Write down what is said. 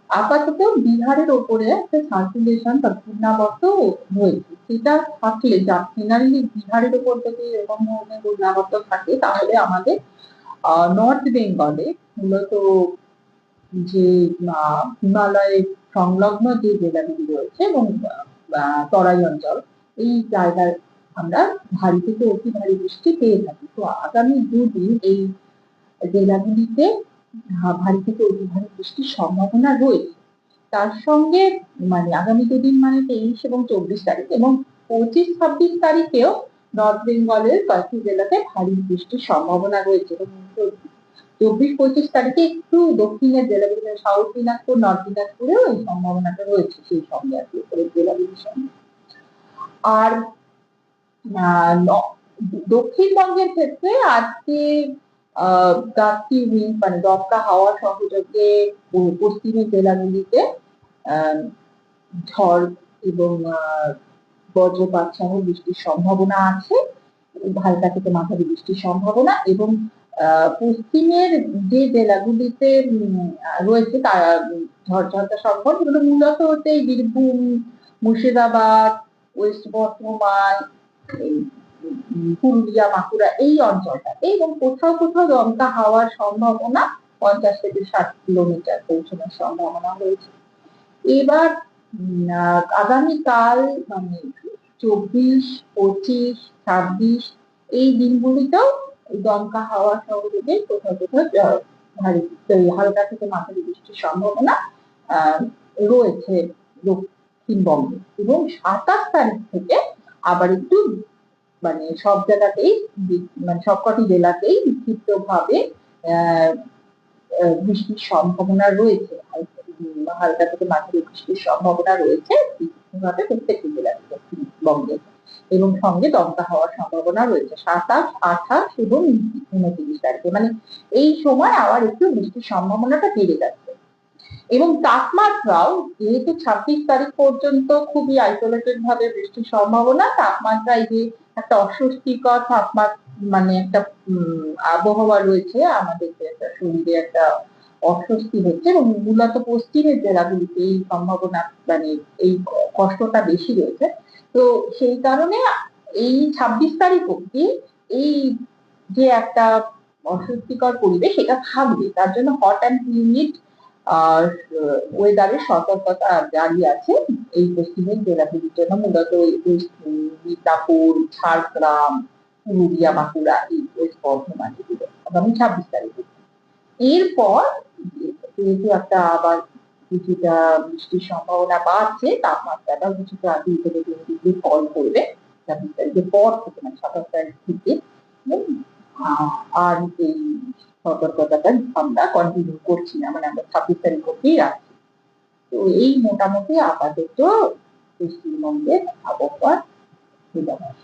আপাতত বিহারের ওপরে একটা সার্কুলেশন বা ঘূর্ণাবর্ত রয়েছে, সেটা থাকলে জেনারেলি বিহারের ওপর যদি এরকম ধরনের ঘূর্ণাবর্ত থাকে তাহলে আমাদের নর্থ বেঙ্গলে মূলত যে হিমালয়ের সংলগ্ন যে জেলাগুলি রয়েছে এবং তরাই অঞ্চল, এই জায়গায় আমরা ভারী থেকে অতি ভারী বৃষ্টি পেয়ে থাকি। তো আগামী দুদিন এই জেলাগুলিতে ভারী থেকে অতি ভারী বৃষ্টির সম্ভাবনা রয়েছে। তার সঙ্গে মানে আগামী দুদিন মানে 23 এবং 24 তারিখ এবং 25-26 তারিখেও নর্থ বেঙ্গলের কয়েকটি জেলাতে ভারী বৃষ্টির সম্ভাবনা রয়েছে। এবং 24-25 তারিখে একটু দক্ষিণের জেলাগুলি সাউথ দিনাজপুর, নর্থ দিনাজপুরেও এই সম্ভাবনাটা রয়েছে সেই সঙ্গে আর কি উপরের জেলাগুলির সঙ্গে। আর দক্ষিণবঙ্গের ক্ষেত্রে আজকে গাস্টি উইন্ড মানে দমকা হাওয়া সহযোগে পশ্চিমের জেলাগুলিতে ঝড় এবং বজ্রপাত সহ বৃষ্টির সম্ভাবনা আছে, হালকা থেকে মাঝারি বৃষ্টির সম্ভাবনা। এবং পশ্চিমের যে জেলাগুলিতে রয়েছে তারা ঝড়ঝাপটা সম্ভব, এগুলো মূলত হচ্ছে বীরভূম, মুর্শিদাবাদ, ওয়েস্ট বর্ধমান, পুরুলিয়া, বাঁকুড়া এই অঞ্চলটা, এবং কোথাও কোথাও দমকা হাওয়ার সম্ভাবনা 50 থেকে 60 কিলোমিটার পৌঁছানোর সম্ভাবনা রয়েছে। এবার আগামীকাল মানে 24, 25, 26 এই দিনগুলিতেও দমকা হাওয়া সহযোগে কোথাও কোথাও হালকা থেকে মাঝারি বৃষ্টির সম্ভাবনা রয়েছে দক্ষিণবঙ্গে। এবং 27 তারিখ থেকে আবার একটু মানে সব জায়গাতেই মানে সবকটি জেলাতেই বিক্ষিপ্ত ভাবে বৃষ্টির সম্ভাবনা রয়েছে, হালকা থেকে মাঝারি বৃষ্টির সম্ভাবনা রয়েছে বিভিন্নভাবে প্রত্যেকটি জেলাতে দক্ষিণবঙ্গে। এবং সঙ্গে দমকা হওয়ার সম্ভাবনা রয়েছে 27, 28 এবং 29 তারিখে। মানে এই সময় আবার একটু বৃষ্টির সম্ভাবনাটা বেড়ে যাচ্ছে। এবং তাপমাত্রাও যেহেতু 26 তারিখ পর্যন্ত খুবই আইসোলেটেড ভাবে বৃষ্টির সম্ভাবনা, তাপমাত্রায় যে একটা অস্বস্তিকর তাপমাত্রা মানে একটা আবহাওয়া রয়েছে, আমাদের একটা শরীরে একটা অস্বস্তি হচ্ছে এবং মূলত পশ্চিমের জেলাগুলিতে এই সম্ভাবনা মানে এই কষ্টটা বেশি রয়েছে। তো সেই কারণে এই 26 তারিখ অব্দি এই যে একটা অস্বস্তিকর পরিবেশ এটা থাকবে, তার জন্য হট অ্যান্ড হিউমিড ওয়েদারের সতর্কতা জারি আছে এই পশ্চিমের জেলাগুলির জন্য, মূলত মিদনাপুর, ঝাড়গ্রাম, পুরুলিয়া, বাঁকুড়া, এই ওয়েস্ট বর্ধমান এগুলো আগামী 26 তারিখে। এরপর যেহেতু একটা আবার কিছুটা বৃষ্টির সম্ভাবনা বাড়ছে, তাপমাত্রাটা কিছুটা 2 থেকে 3 ডিগ্রি ফল করবে 26 তারিখের পর থেকে, মানে 27 তারিখ থেকে। আর এই সতর্কতাটা আমরা কন্টিনিউ করছি না, মানে আমরা 26 তারিখ অব্দি রাখছি। তো এই মোটামুটি আপাতত পশ্চিমবঙ্গের আবহাওয়ার পূর্বাভাস।